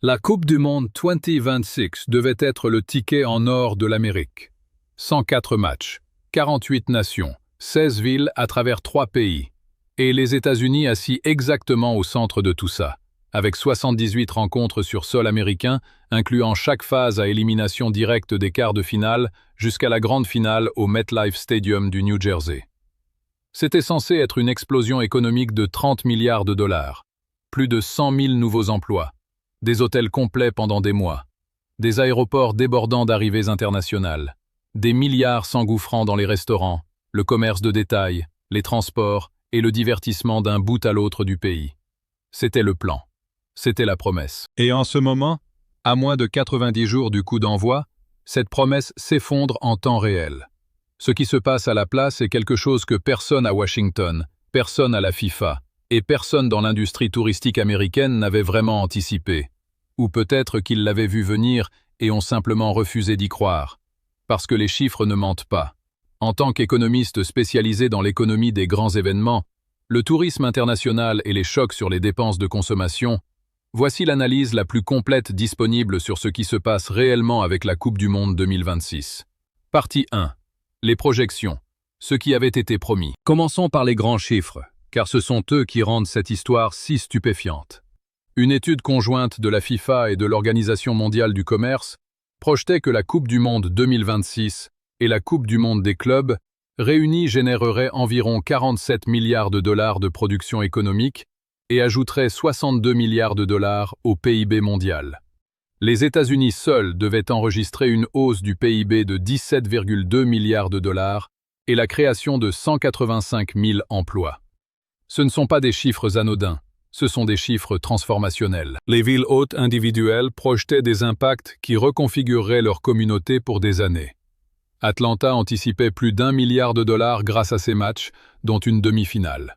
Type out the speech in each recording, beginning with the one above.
La Coupe du Monde 2026 devait être le ticket en or de l'Amérique. 104 matchs, 48 nations, 16 villes à travers 3 pays. Et les États-Unis assis exactement au centre de tout ça, avec 78 rencontres sur sol américain, incluant chaque phase à élimination directe des quarts de finale jusqu'à la grande finale au MetLife Stadium du New Jersey. C'était censé être une explosion économique de 30 milliards de dollars, plus de 100 000 nouveaux emplois, des hôtels complets pendant des mois, des aéroports débordant d'arrivées internationales, des milliards s'engouffrant dans les restaurants, le commerce de détail, les transports et le divertissement d'un bout à l'autre du pays. C'était le plan. C'était la promesse. Et en ce moment, à moins de 90 jours du coup d'envoi, cette promesse s'effondre en temps réel. Ce qui se passe à la place est quelque chose que personne à Washington, personne à la FIFA, et personne dans l'industrie touristique américaine n'avait vraiment anticipé. Ou peut-être qu'ils l'avaient vu venir et ont simplement refusé d'y croire. Parce que les chiffres ne mentent pas. En tant qu'économiste spécialisé dans l'économie des grands événements, le tourisme international et les chocs sur les dépenses de consommation, voici l'analyse la plus complète disponible sur ce qui se passe réellement avec la Coupe du Monde 2026. Partie 1. Les projections. Ce qui avait été promis. Commençons par les grands chiffres, car ce sont eux qui rendent cette histoire si stupéfiante. Une étude conjointe de la FIFA et de l'Organisation mondiale du commerce projetait que la Coupe du Monde 2026 et la Coupe du Monde des clubs réunies généreraient environ 47 milliards de dollars de production économique et ajouteraient 62 milliards de dollars au PIB mondial. Les États-Unis seuls devaient enregistrer une hausse du PIB de 17,2 milliards de dollars et la création de 185 000 emplois. Ce ne sont pas des chiffres anodins, ce sont des chiffres transformationnels. Les villes hôtes individuelles projetaient des impacts qui reconfigureraient leur communauté pour des années. Atlanta anticipait plus d'1 milliard de dollars grâce à ces matchs, dont une demi-finale.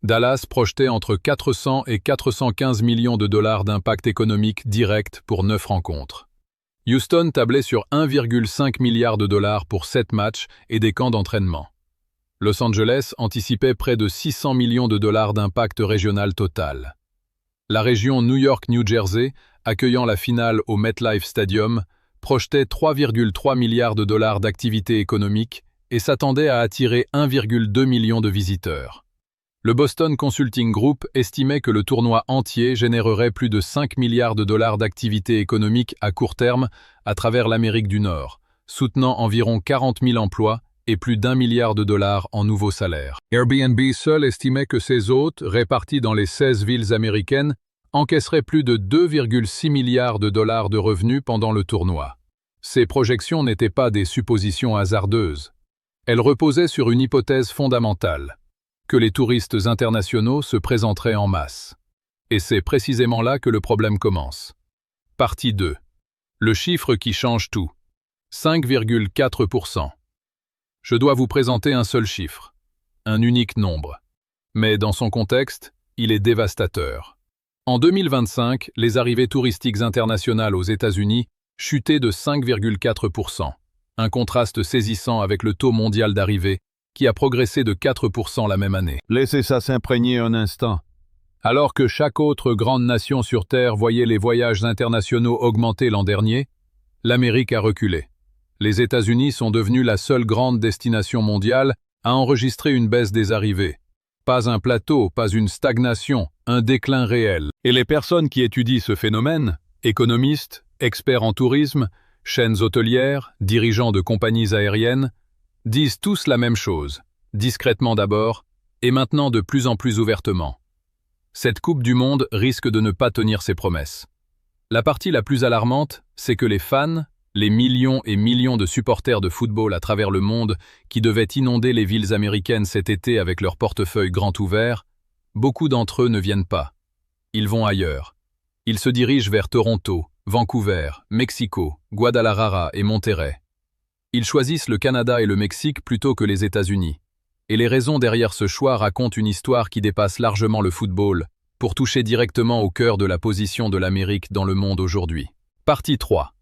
Dallas projetait entre 400 et 415 millions de dollars d'impact économique direct pour 9 rencontres. Houston tablait sur 1,5 milliard de dollars pour 7 matchs et des camps d'entraînement. Los Angeles anticipait près de 600 millions de dollars d'impact régional total. La région New York-New Jersey, accueillant la finale au MetLife Stadium, projetait 3,3 milliards de dollars d'activité économique et s'attendait à attirer 1,2 million de visiteurs. Le Boston Consulting Group estimait que le tournoi entier générerait plus de 5 milliards de dollars d'activité économique à court terme à travers l'Amérique du Nord, soutenant environ 40 000 emplois et plus d'1 milliard de dollars en nouveaux salaires. Airbnb seul estimait que ses hôtes, répartis dans les 16 villes américaines, encaisseraient plus de 2,6 milliards de dollars de revenus pendant le tournoi. Ces projections n'étaient pas des suppositions hasardeuses. Elles reposaient sur une hypothèse fondamentale, que les touristes internationaux se présenteraient en masse. Et c'est précisément là que le problème commence. Partie 2. Le chiffre qui change tout. 5,4%. Je dois vous présenter un seul chiffre, un unique nombre. Mais dans son contexte, il est dévastateur. En 2025, les arrivées touristiques internationales aux États-Unis chutaient de 5,4%, un contraste saisissant avec le taux mondial d'arrivée qui a progressé de 4% la même année. Laissez ça s'imprégner un instant. Alors que chaque autre grande nation sur Terre voyait les voyages internationaux augmenter l'an dernier, l'Amérique a reculé. Les États-Unis sont devenus la seule grande destination mondiale à enregistrer une baisse des arrivées. Pas un plateau, pas une stagnation, un déclin réel. Et les personnes qui étudient ce phénomène, économistes, experts en tourisme, chaînes hôtelières, dirigeants de compagnies aériennes, disent tous la même chose, discrètement d'abord, et maintenant de plus en plus ouvertement. Cette Coupe du Monde risque de ne pas tenir ses promesses. La partie la plus alarmante, c'est que les fans, les millions et millions de supporters de football à travers le monde qui devaient inonder les villes américaines cet été avec leur portefeuille grand ouvert, beaucoup d'entre eux ne viennent pas. Ils vont ailleurs. Ils se dirigent vers Toronto, Vancouver, Mexico, Guadalajara et Monterrey. Ils choisissent le Canada et le Mexique plutôt que les États-Unis. Et les raisons derrière ce choix racontent une histoire qui dépasse largement le football, pour toucher directement au cœur de la position de l'Amérique dans le monde aujourd'hui. Partie 3.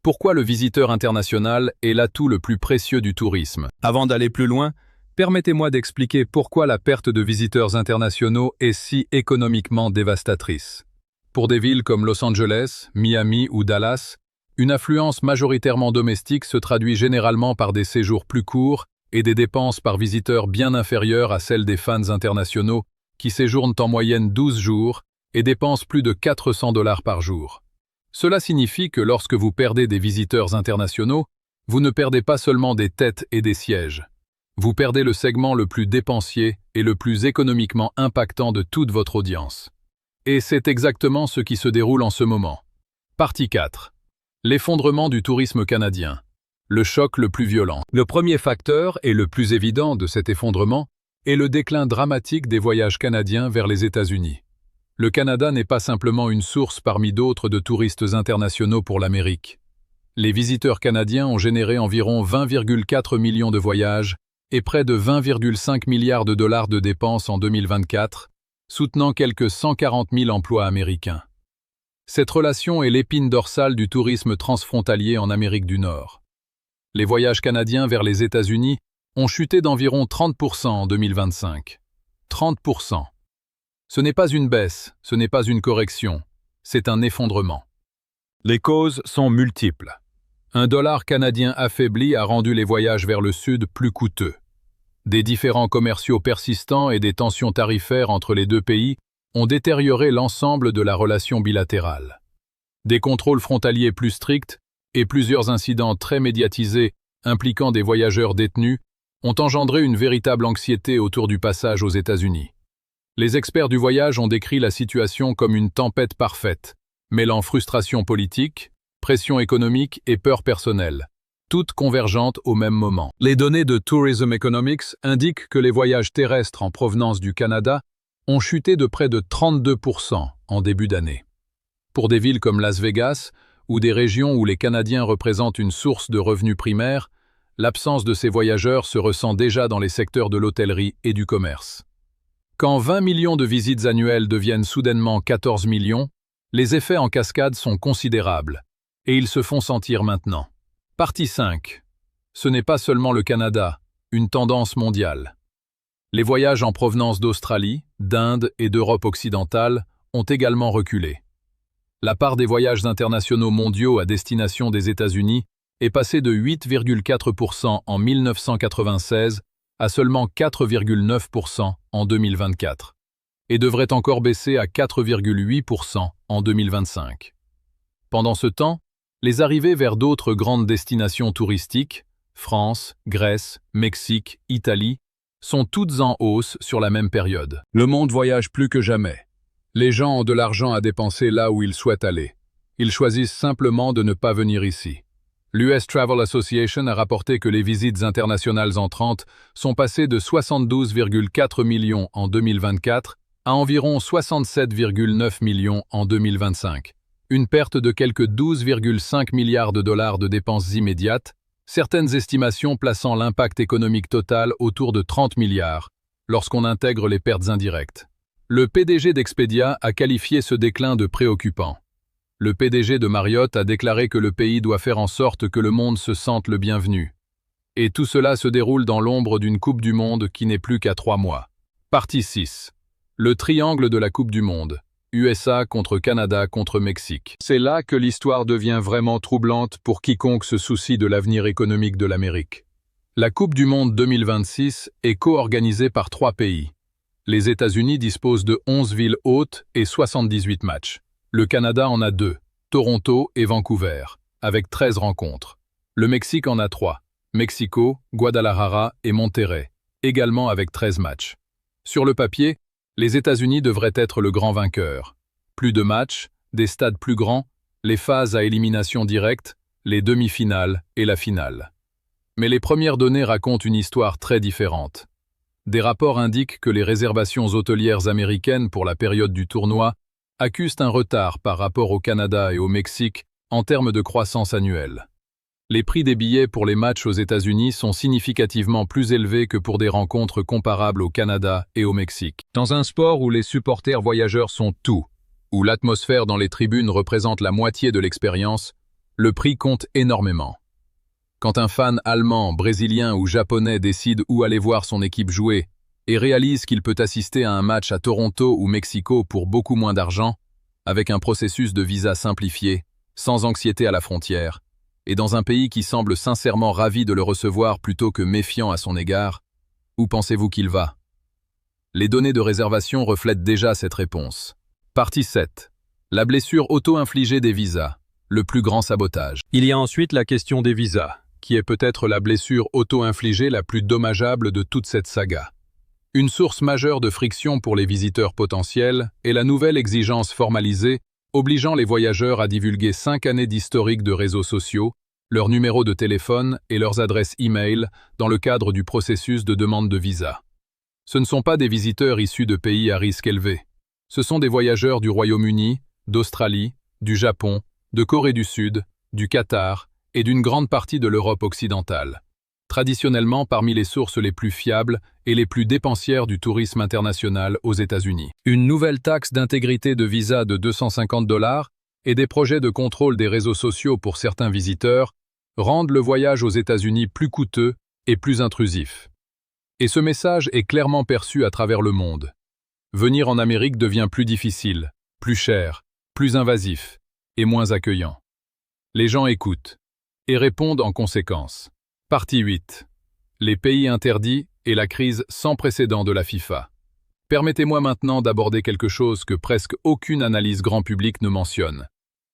Pourquoi le visiteur international est l'atout le plus précieux du tourisme? Avant d'aller plus loin, permettez-moi d'expliquer pourquoi la perte de visiteurs internationaux est si économiquement dévastatrice. Pour des villes comme Los Angeles, Miami ou Dallas, une affluence majoritairement domestique se traduit généralement par des séjours plus courts et des dépenses par visiteur bien inférieures à celles des fans internationaux qui séjournent en moyenne 12 jours et dépensent plus de 400 $ par jour. Cela signifie que lorsque vous perdez des visiteurs internationaux, vous ne perdez pas seulement des têtes et des sièges. Vous perdez le segment le plus dépensier et le plus économiquement impactant de toute votre audience. Et c'est exactement ce qui se déroule en ce moment. Partie 4. L'effondrement du tourisme canadien. Le choc le plus violent. Le premier facteur et le plus évident de cet effondrement est le déclin dramatique des voyages canadiens vers les États-Unis. Le Canada n'est pas simplement une source parmi d'autres de touristes internationaux pour l'Amérique. Les visiteurs canadiens ont généré environ 20,4 millions de voyages et près de 20,5 milliards de dollars de dépenses en 2024, soutenant quelques 140 000 emplois américains. Cette relation est l'épine dorsale du tourisme transfrontalier en Amérique du Nord. Les voyages canadiens vers les États-Unis ont chuté d'environ 30% en 2025. 30%. Ce n'est pas une baisse, ce n'est pas une correction, c'est un effondrement. Les causes sont multiples. Un dollar canadien affaibli a rendu les voyages vers le sud plus coûteux. Des différends commerciaux persistants et des tensions tarifaires entre les deux pays ont détérioré l'ensemble de la relation bilatérale. Des contrôles frontaliers plus stricts et plusieurs incidents très médiatisés impliquant des voyageurs détenus ont engendré une véritable anxiété autour du passage aux États-Unis. Les experts du voyage ont décrit la situation comme une tempête parfaite, mêlant frustration politique, pression économique et peur personnelle, toutes convergentes au même moment. Les données de Tourism Economics indiquent que les voyages terrestres en provenance du Canada ont chuté de près de 32% en début d'année. Pour des villes comme Las Vegas, ou des régions où les Canadiens représentent une source de revenus primaires, l'absence de ces voyageurs se ressent déjà dans les secteurs de l'hôtellerie et du commerce. Quand 20 millions de visites annuelles deviennent soudainement 14 millions, les effets en cascade sont considérables, et ils se font sentir maintenant. Partie 5. Ce n'est pas seulement le Canada, une tendance mondiale. Les voyages en provenance d'Australie, d'Inde et d'Europe occidentale ont également reculé. La part des voyages internationaux mondiaux à destination des États-Unis est passée de 8,4% en 1996 à seulement 4,9% en 2024, et devrait encore baisser à 4,8% en 2025. Pendant ce temps, les arrivées vers d'autres grandes destinations touristiques, France, Grèce, Mexique, Italie, sont toutes en hausse sur la même période. Le monde voyage plus que jamais. Les gens ont de l'argent à dépenser là où ils souhaitent aller. Ils choisissent simplement de ne pas venir ici. L'US Travel Association a rapporté que les visites internationales entrantes sont passées de 72,4 millions en 2024 à environ 67,9 millions en 2025. Une perte de quelques 12,5 milliards de dollars de dépenses immédiates, certaines estimations plaçant l'impact économique total autour de 30 milliards, lorsqu'on intègre les pertes indirectes. Le PDG d'Expedia a qualifié ce déclin de préoccupant. Le PDG de Marriott a déclaré que le pays doit faire en sorte que le monde se sente le bienvenu. Et tout cela se déroule dans l'ombre d'une Coupe du Monde qui n'est plus qu'à 3 mois. Partie 6. Le triangle de la Coupe du Monde. USA contre Canada contre Mexique. C'est là que l'histoire devient vraiment troublante pour quiconque se soucie de l'avenir économique de l'Amérique. La Coupe du Monde 2026 est co-organisée par 3 pays. Les États-Unis disposent de 11 villes hôtes et 78 matchs. Le Canada en a 2, Toronto et Vancouver, avec 13 rencontres. Le Mexique en a 3, Mexico, Guadalajara et Monterrey, également avec 13 matchs. Sur le papier, les États-Unis devraient être le grand vainqueur. Plus de matchs, des stades plus grands, les phases à élimination directe, les demi-finales et la finale. Mais les premières données racontent une histoire très différente. Des rapports indiquent que les réservations hôtelières américaines pour la période du tournoi accusent un retard par rapport au Canada et au Mexique en termes de croissance annuelle. Les prix des billets pour les matchs aux États-Unis sont significativement plus élevés que pour des rencontres comparables au Canada et au Mexique. Dans un sport où les supporters voyageurs sont tout, où l'atmosphère dans les tribunes représente la moitié de l'expérience, le prix compte énormément. Quand un fan allemand, brésilien ou japonais décide où aller voir son équipe jouer et réalise qu'il peut assister à un match à Toronto ou Mexico pour beaucoup moins d'argent, avec un processus de visa simplifié, sans anxiété à la frontière, et dans un pays qui semble sincèrement ravi de le recevoir plutôt que méfiant à son égard, où pensez-vous qu'il va? Les données de réservation reflètent déjà cette réponse. Partie 7. La blessure auto-infligée des visas, le plus grand sabotage. Il y a ensuite la question des visas, qui est peut-être la blessure auto-infligée la plus dommageable de toute cette saga. Une source majeure de friction pour les visiteurs potentiels est la nouvelle exigence formalisée obligeant les voyageurs à divulguer 5 années d'historique de réseaux sociaux, leurs numéros de téléphone et leurs adresses e-mail dans le cadre du processus de demande de visa. Ce ne sont pas des visiteurs issus de pays à risque élevé. Ce sont des voyageurs du Royaume-Uni, d'Australie, du Japon, de Corée du Sud, du Qatar et d'une grande partie de l'Europe occidentale. Traditionnellement parmi les sources les plus fiables et les plus dépensières du tourisme international aux États-Unis. Une nouvelle taxe d'intégrité de visa de $250 et des projets de contrôle des réseaux sociaux pour certains visiteurs rendent le voyage aux États-Unis plus coûteux et plus intrusif. Et ce message est clairement perçu à travers le monde. Venir en Amérique devient plus difficile, plus cher, plus invasif et moins accueillant. Les gens écoutent et répondent en conséquence. Partie 8. Les pays interdits et la crise sans précédent de la FIFA. Permettez-moi maintenant d'aborder quelque chose que presque aucune analyse grand public ne mentionne,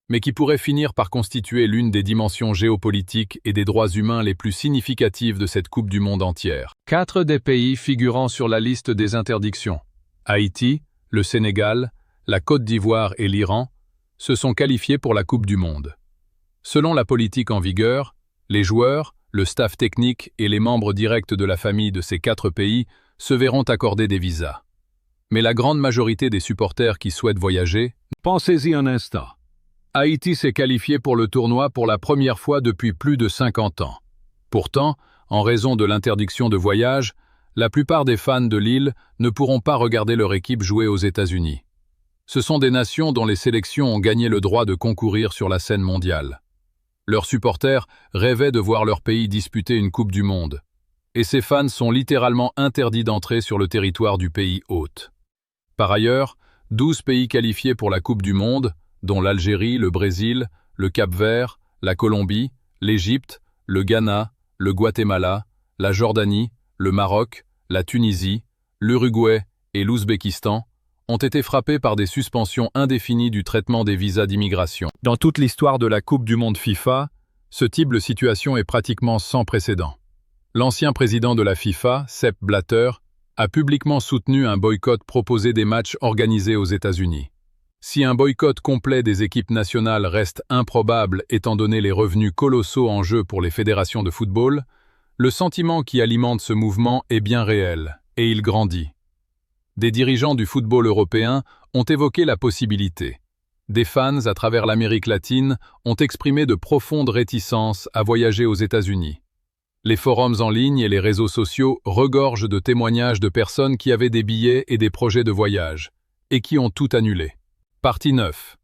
mais qui pourrait finir par constituer l'une des dimensions géopolitiques et des droits humains les plus significatives de cette Coupe du Monde entière. 4 des pays figurant sur la liste des interdictions, Haïti, le Sénégal, la Côte d'Ivoire et l'Iran, se sont qualifiés pour la Coupe du Monde. Selon la politique en vigueur, les joueurs, le staff technique et les membres directs de la famille de ces 4 pays se verront accorder des visas. Mais la grande majorité des supporters qui souhaitent voyager, pensez-y un instant. Haïti s'est qualifié pour le tournoi pour la première fois depuis plus de 50 ans. Pourtant, en raison de l'interdiction de voyage, la plupart des fans de l'île ne pourront pas regarder leur équipe jouer aux États-Unis. Ce sont des nations dont les sélections ont gagné le droit de concourir sur la scène mondiale. Leurs supporters rêvaient de voir leur pays disputer une Coupe du Monde. Et ces fans sont littéralement interdits d'entrer sur le territoire du pays hôte. Par ailleurs, 12 pays qualifiés pour la Coupe du Monde, dont l'Algérie, le Brésil, le Cap-Vert, la Colombie, l'Égypte, le Ghana, le Guatemala, la Jordanie, le Maroc, la Tunisie, l'Uruguay et l'Ouzbékistan, ont été frappés par des suspensions indéfinies du traitement des visas d'immigration. Dans toute l'histoire de la Coupe du Monde FIFA, ce type de situation est pratiquement sans précédent. L'ancien président de la FIFA, Sepp Blatter, a publiquement soutenu un boycott proposé des matchs organisés aux États-Unis. Si un boycott complet des équipes nationales reste improbable étant donné les revenus colossaux en jeu pour les fédérations de football, le sentiment qui alimente ce mouvement est bien réel, et il grandit. Des dirigeants du football européen ont évoqué la possibilité. Des fans à travers l'Amérique latine ont exprimé de profondes réticences à voyager aux États-Unis. Les forums en ligne et les réseaux sociaux regorgent de témoignages de personnes qui avaient des billets et des projets de voyage, et qui ont tout annulé. Partie 9.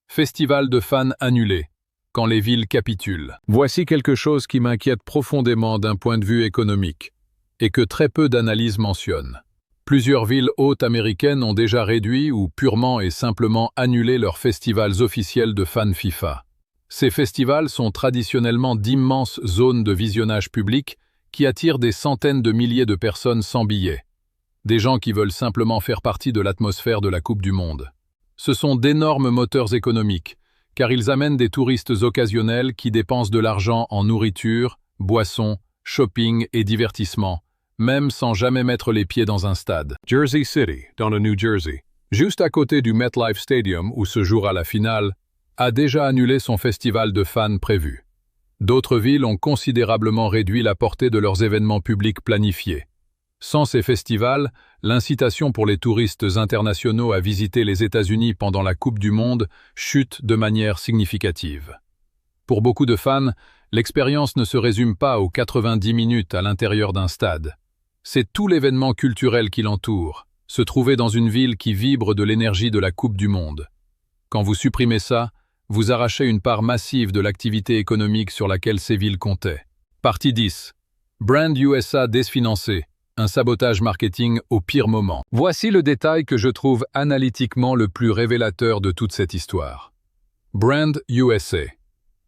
Festival de fans annulé, quand les villes capitulent. Voici quelque chose qui m'inquiète profondément d'un point de vue économique, et que très peu d'analyses mentionnent. Plusieurs villes hautes américaines ont déjà réduit ou purement et simplement annulé leurs festivals officiels de fans FIFA. Ces festivals sont traditionnellement d'immenses zones de visionnage public qui attirent des centaines de milliers de personnes sans billets. Des gens qui veulent simplement faire partie de l'atmosphère de la Coupe du Monde. Ce sont d'énormes moteurs économiques, car ils amènent des touristes occasionnels qui dépensent de l'argent en nourriture, boissons, shopping et divertissement, même sans jamais mettre les pieds dans un stade. Jersey City, dans le New Jersey, juste à côté du MetLife Stadium où se jouera la finale, a déjà annulé son festival de fans prévu. D'autres villes ont considérablement réduit la portée de leurs événements publics planifiés. Sans ces festivals, l'incitation pour les touristes internationaux à visiter les États-Unis pendant la Coupe du Monde chute de manière significative. Pour beaucoup de fans, l'expérience ne se résume pas aux 90 minutes à l'intérieur d'un stade. C'est tout l'événement culturel qui l'entoure, se trouver dans une ville qui vibre de l'énergie de la Coupe du Monde. Quand vous supprimez ça, vous arrachez une part massive de l'activité économique sur laquelle ces villes comptaient. Partie 10. Brand USA définancé, Un sabotage marketing au pire moment. Voici le détail que je trouve analytiquement le plus révélateur de toute cette histoire. Brand USA,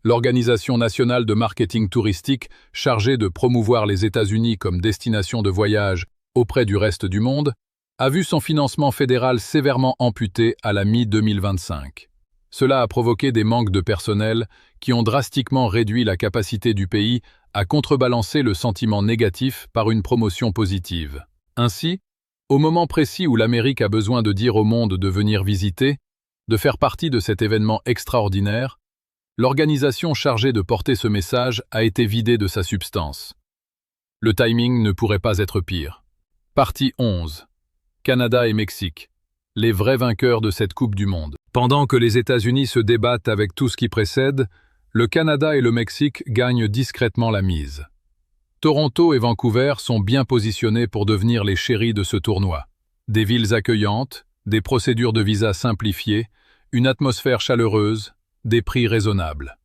l'organisation nationale de marketing touristique chargée de promouvoir les États-Unis comme destination de voyage auprès du reste du monde, a vu son financement fédéral sévèrement amputé à la mi-2025. Cela a provoqué des manques de personnel qui ont drastiquement réduit la capacité du pays à contrebalancer le sentiment négatif par une promotion positive. Ainsi, au moment précis où l'Amérique a besoin de dire au monde de venir visiter, de faire partie de cet événement extraordinaire, l'organisation chargée de porter ce message a été vidée de sa substance. Le timing ne pourrait pas être pire. Partie 11. Canada et Mexique, les vrais vainqueurs de cette Coupe du Monde. Pendant que les États-Unis se débattent avec tout ce qui précède, le Canada et le Mexique gagnent discrètement la mise. Toronto et Vancouver sont bien positionnés pour devenir les chéris de ce tournoi. Des villes accueillantes, des procédures de visa simplifiées, une atmosphère chaleureuse, des prix raisonnables.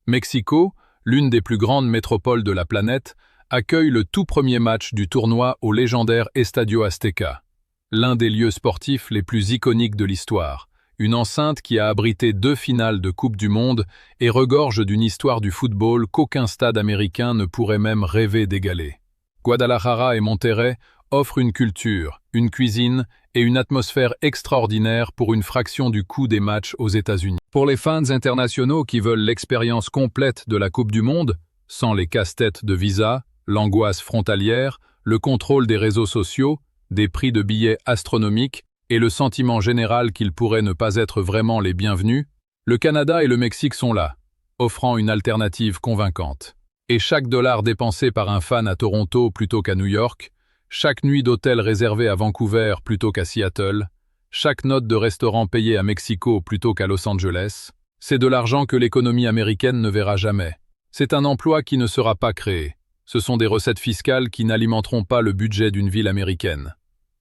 Mexico, l'une des plus grandes métropoles de la planète, accueille le tout premier match du tournoi au légendaire Estadio Azteca, l'un des lieux sportifs les plus iconiques de l'histoire, une enceinte qui a abrité 2 finales de Coupe du Monde et regorge d'une histoire du football qu'aucun stade américain ne pourrait même rêver d'égaler. Guadalajara et Monterrey offrent une culture, une cuisine et une atmosphère extraordinaire pour une fraction du coût des matchs aux États-Unis. Pour les fans internationaux qui veulent l'expérience complète de la Coupe du Monde, sans les casse-têtes de visa, l'angoisse frontalière, le contrôle des réseaux sociaux, des prix de billets astronomiques et le sentiment général qu'ils pourraient ne pas être vraiment les bienvenus, le Canada et le Mexique sont là, offrant une alternative convaincante. Et chaque dollar dépensé par un fan à Toronto plutôt qu'à New York, chaque nuit d'hôtel réservée à Vancouver plutôt qu'à Seattle, chaque note de restaurant payée à Mexico plutôt qu'à Los Angeles, c'est de l'argent que l'économie américaine ne verra jamais. C'est un emploi qui ne sera pas créé. Ce sont des recettes fiscales qui n'alimenteront pas le budget d'une ville américaine.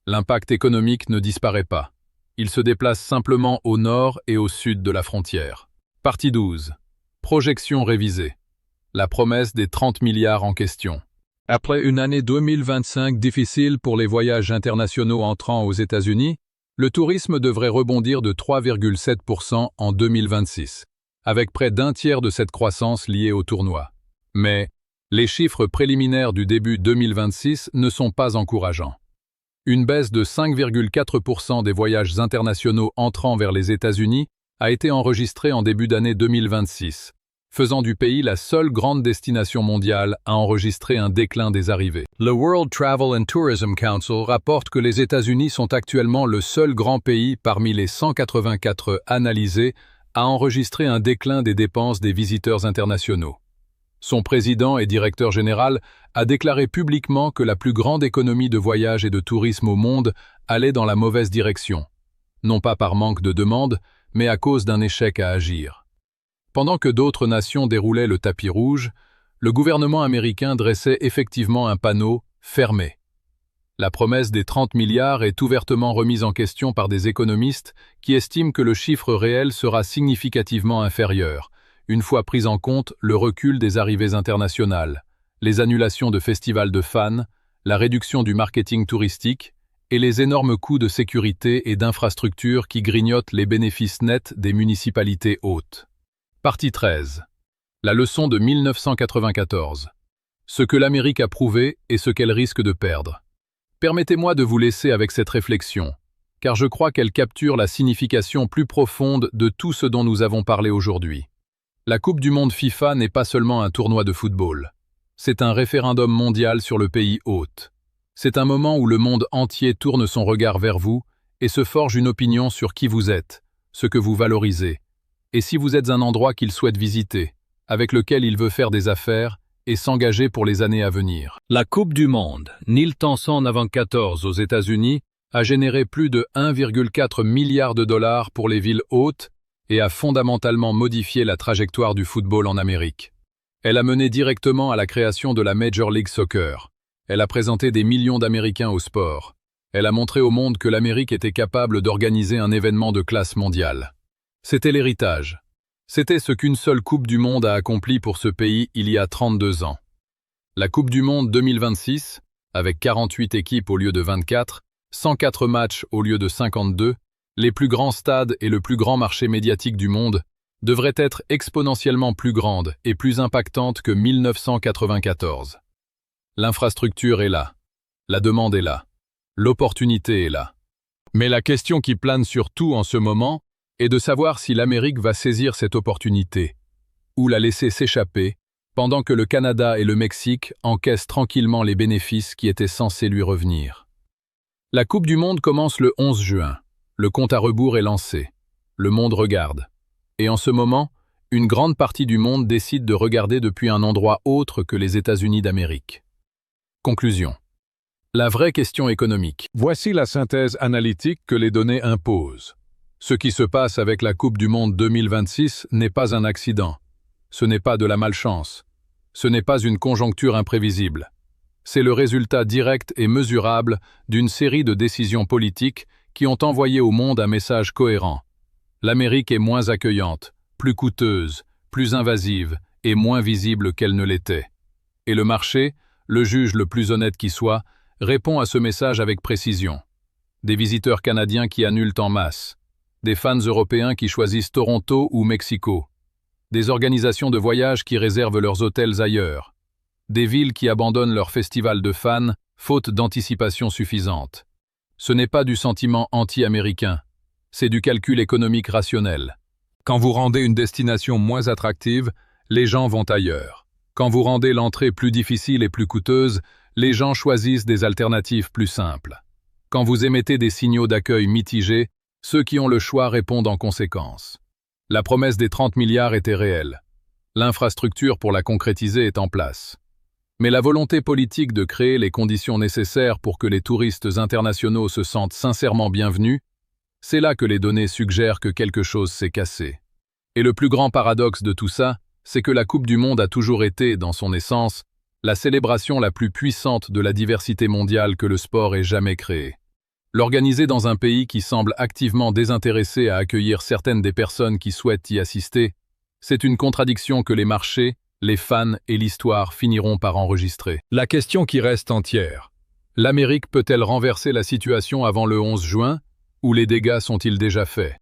L'impact économique ne disparaît pas. Il se déplace simplement au nord et au sud de la frontière. Partie 12. Projection révisée. La promesse des 30 milliards en question. Après une année 2025 difficile pour les voyages internationaux entrant aux États-Unis, le tourisme devrait rebondir de 3,7% en 2026, avec près d'un tiers de cette croissance liée au tournoi. Mais les chiffres préliminaires du début 2026 ne sont pas encourageants. Une baisse de 5,4% des voyages internationaux entrant vers les États-Unis a été enregistrée en début d'année 2026, faisant du pays la seule grande destination mondiale à enregistrer un déclin des arrivées. Le World Travel and Tourism Council rapporte que les États-Unis sont actuellement le seul grand pays parmi les 184 analysés à enregistrer un déclin des dépenses des visiteurs internationaux. Son président et directeur général a déclaré publiquement que la plus grande économie de voyage et de tourisme au monde allait dans la mauvaise direction, non pas par manque de demande, mais à cause d'un échec à agir. Pendant que d'autres nations déroulaient le tapis rouge, le gouvernement américain dressait effectivement un panneau fermé. La promesse des 30 milliards est ouvertement remise en question par des économistes qui estiment que le chiffre réel sera significativement inférieur, une fois pris en compte le recul des arrivées internationales, les annulations de festivals de fans, la réduction du marketing touristique et les énormes coûts de sécurité et d'infrastructures qui grignotent les bénéfices nets des municipalités hôtes. Partie 13. La leçon de 1994. Ce que l'Amérique a prouvé et ce qu'elle risque de perdre. Permettez-moi de vous laisser avec cette réflexion, car je crois qu'elle capture la signification plus profonde de tout ce dont nous avons parlé aujourd'hui. La Coupe du Monde FIFA n'est pas seulement un tournoi de football. C'est un référendum mondial sur le pays hôte. C'est un moment où le monde entier tourne son regard vers vous et se forge une opinion sur qui vous êtes, ce que vous valorisez, et si vous êtes un endroit qu'il souhaite visiter, avec lequel il veut faire des affaires et s'engager pour les années à venir. La Coupe du Monde, Neil Tanson 94 aux États-Unis, a généré plus de 1,4 milliard de dollars pour les villes hôtes et a fondamentalement modifié la trajectoire du football en Amérique. Elle a mené directement à la création de la Major League Soccer. Elle a présenté des millions d'Américains au sport. Elle a montré au monde que l'Amérique était capable d'organiser un événement de classe mondiale. C'était l'héritage. C'était ce qu'une seule Coupe du Monde a accompli pour ce pays il y a 32 ans. La Coupe du Monde 2026, Avec 48 équipes au lieu de 24, 104 matchs au lieu de 52, les plus grands stades et le plus grand marché médiatique du monde devraient être exponentiellement plus grandes et plus impactantes que 1994. L'infrastructure est là, la demande est là, l'opportunité est là. Mais la question qui plane surtout en ce moment est de savoir si l'Amérique va saisir cette opportunité ou la laisser s'échapper pendant que le Canada et le Mexique encaissent tranquillement les bénéfices qui étaient censés lui revenir. La Coupe du Monde commence le 11 juin. Le compte à rebours est lancé. Le monde regarde. Et en ce moment, une grande partie du monde décide de regarder depuis un endroit autre que les États-Unis d'Amérique. Conclusion. La vraie question économique. Voici la synthèse analytique que les données imposent. Ce qui se passe avec la Coupe du Monde 2026 n'est pas un accident. Ce n'est pas de la malchance. Ce n'est pas une conjoncture imprévisible. C'est le résultat direct et mesurable d'une série de décisions politiques qui ont envoyé au monde un message cohérent. L'Amérique est moins accueillante, plus coûteuse, plus invasive et moins visible qu'elle ne l'était. Et le marché, le juge le plus honnête qui soit, répond à ce message avec précision. Des visiteurs canadiens qui annulent en masse. Des fans européens qui choisissent Toronto ou Mexico. Des organisations de voyage qui réservent leurs hôtels ailleurs. Des villes qui abandonnent leur festival de fans, faute d'anticipation suffisante. Ce n'est pas du sentiment anti-américain, c'est du calcul économique rationnel. Quand vous rendez une destination moins attractive, les gens vont ailleurs. Quand vous rendez l'entrée plus difficile et plus coûteuse, les gens choisissent des alternatives plus simples. Quand vous émettez des signaux d'accueil mitigés, ceux qui ont le choix répondent en conséquence. La promesse des 30 milliards était réelle. L'infrastructure pour la concrétiser est en place. Mais la volonté politique de créer les conditions nécessaires pour que les touristes internationaux se sentent sincèrement bienvenus, c'est là que les données suggèrent que quelque chose s'est cassé. Et le plus grand paradoxe de tout ça, c'est que la Coupe du Monde a toujours été, dans son essence, la célébration la plus puissante de la diversité mondiale que le sport ait jamais créée. L'organiser dans un pays qui semble activement désintéressé à accueillir certaines des personnes qui souhaitent y assister, c'est une contradiction que les marchés, les fans et l'histoire finiront par enregistrer. La question qui reste entière. L'Amérique peut-elle renverser la situation avant le 11 juin, ou les dégâts sont-ils déjà faits?